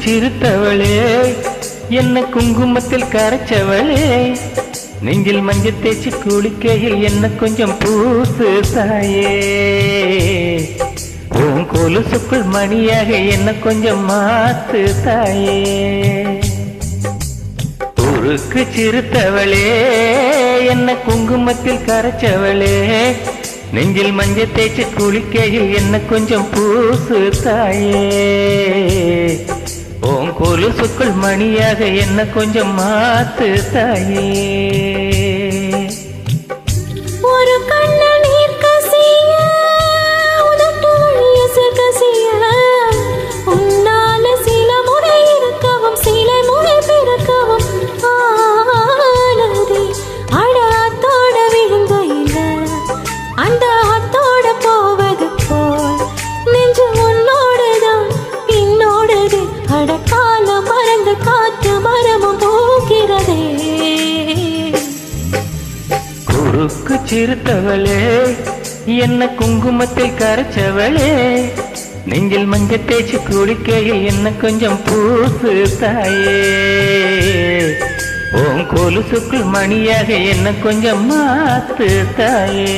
சிறுத்தவளே என்ன குங்குமத்தில் கரைச்சவளே நெஞ்சில் மஞ்சள் தேய்ச்சி குளிக்கையில் என்ன கொஞ்சம் பூசு தாயே உன் கொலுசுக்குள் மணியாக என்ன கொஞ்சம் மாத்து தாயே ஊருக்கு சிறுத்தவளே என்ன குங்குமத்தில் கரைச்சவளே நெஞ்சில் மஞ்சள் தேய்ச்சி குளிக்கையில் என்ன கொஞ்சம் பூசு தாயே உன் கொலுசுக்குள் மணியாக என்ன கொஞ்சம் மாத்து தாயே ஒரு கண்ண நீர் கசிய உதட்டு வழிய கசிய உன்னால சில முறை இருக்கவும் சில முறை பிறக்கவும் ஆனதே அடாத்தோட விழுந்தையில அந்த ஆத்தோட போவது போல் நெஞ்சு உன்னோடுதான் பின்னோடுது அடக்கால மறந்து காத்து மரமும் போகிறதே குறுக்கு சிறுத்தவளே என்ன குங்குமத்தில் கரைச்சவளே நெஞ்சில் மஞ்சள் தேய்ச்சி குளிக்கையில் என்ன கொஞ்சம் பூசு தாயே உன் கொலுசுக்குள் மணியாக என்ன கொஞ்சம் மாத்து தாயே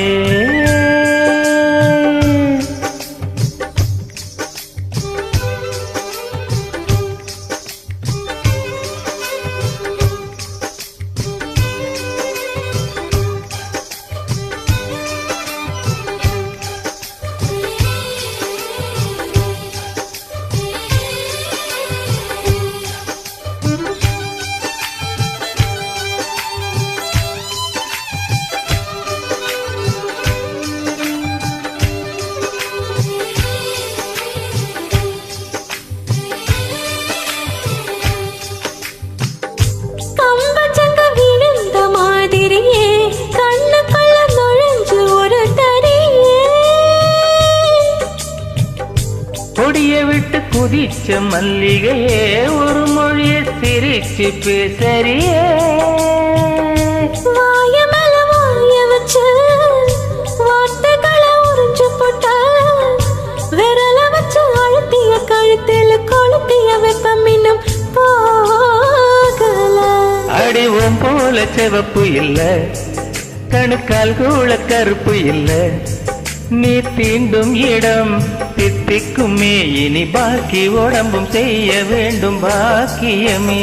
கொடிய விட்டு குதிச்ச மல்லிகையே ஒரு மொழிய சிரிச்சு பேசறியே வாய மேல வாய வச்சு வார்த்தைகளை உறிஞ்சு போட்ட விரல வச்சு அழுத்திய கழுத்தில் கொளுத்திய வெப்பம் இன்னும் போகல அடிவும் போல செவப்பு இல்ல கணுக்கால் கூட கருப்பு இல்ல நீ தீண்டும் இடம் தித்திக்குமே இனி பாக்கி உடம்பும் செய்ய வேண்டும் பாக்கியமே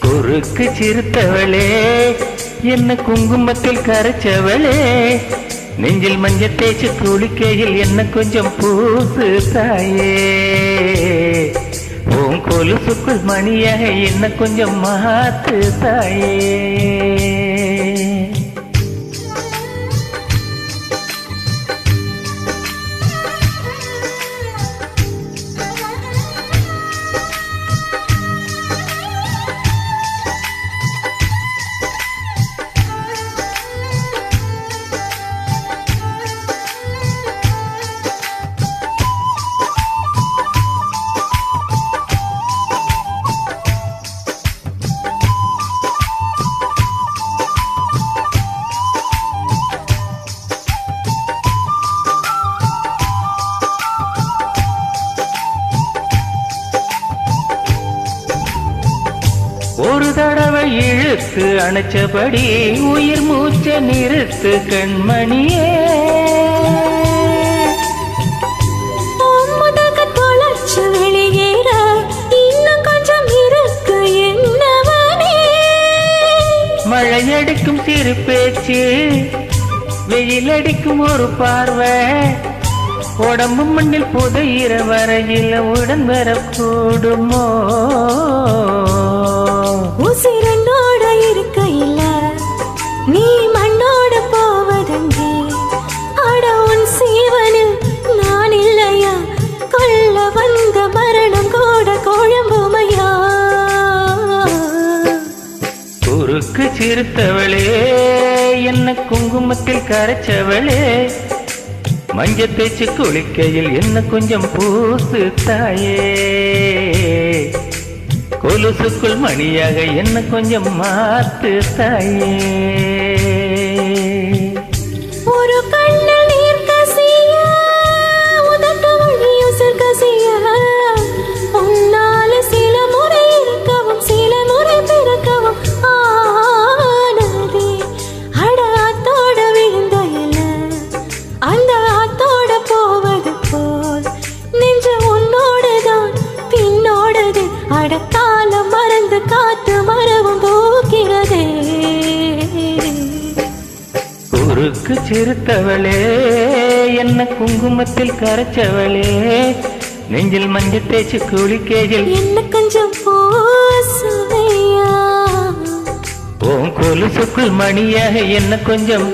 குறுக்கு சிறுத்தவளே என்ன குங்குமத்தில் கரைச்சவளே நெஞ்சில் மஞ்சள் தேய்ச்சி குளிக்கையில் என்ன கொஞ்சம் பூசு தாயே உன் கொலுசுக்குள் மணியாக என்ன கொஞ்சம் மாத்து தாயே ஒரு தடவை இழுத்து அணைச்சபடி உயிர் மூச்ச நிறுத்து கண்மணியே தொலைச்சு வெளியேற இன்னும் கொஞ்சம் இருக்கு என்னவனே மழையடிக்கும் சிறு பேச்சு வெயில் அடிக்கும் ஒரு பார்வை உடம்பு மண்ணில் புதையிற வரையில் உடன் வரக்கூடுமோ உசிரனோட இருக்கையில நீ மண்ணோட போவதங்கே அட உன் சீவனில் நான் இல்லையா கொல்ல வந்த மரணம் கூட குழம்புமையா குறுக்கு சிறுத்தவளே என்ன குங்குமத்தில் கரைச்சவளே மஞ்சள் தேய்ச்சி குளிக்கையில் என்ன கொஞ்சம் பூசு தாயே கொலுசுக்குள் மணியாக என்ன கொஞ்சம் மாத்து தாயே ஒரு கண்ண நீர் கசிய உதட்டு வழியும் கசிய சுருக்கு சிறுத்தவளே என்ன குங்குமத்தில் கரைச்சவளே நெஞ்சில் மஞ்சள் தேய்ச்சி குளிக்கையில் என்ன கொஞ்சம் பூசுவையா உன் கொலுசுக்குள் மணியாக என்ன கொஞ்சம்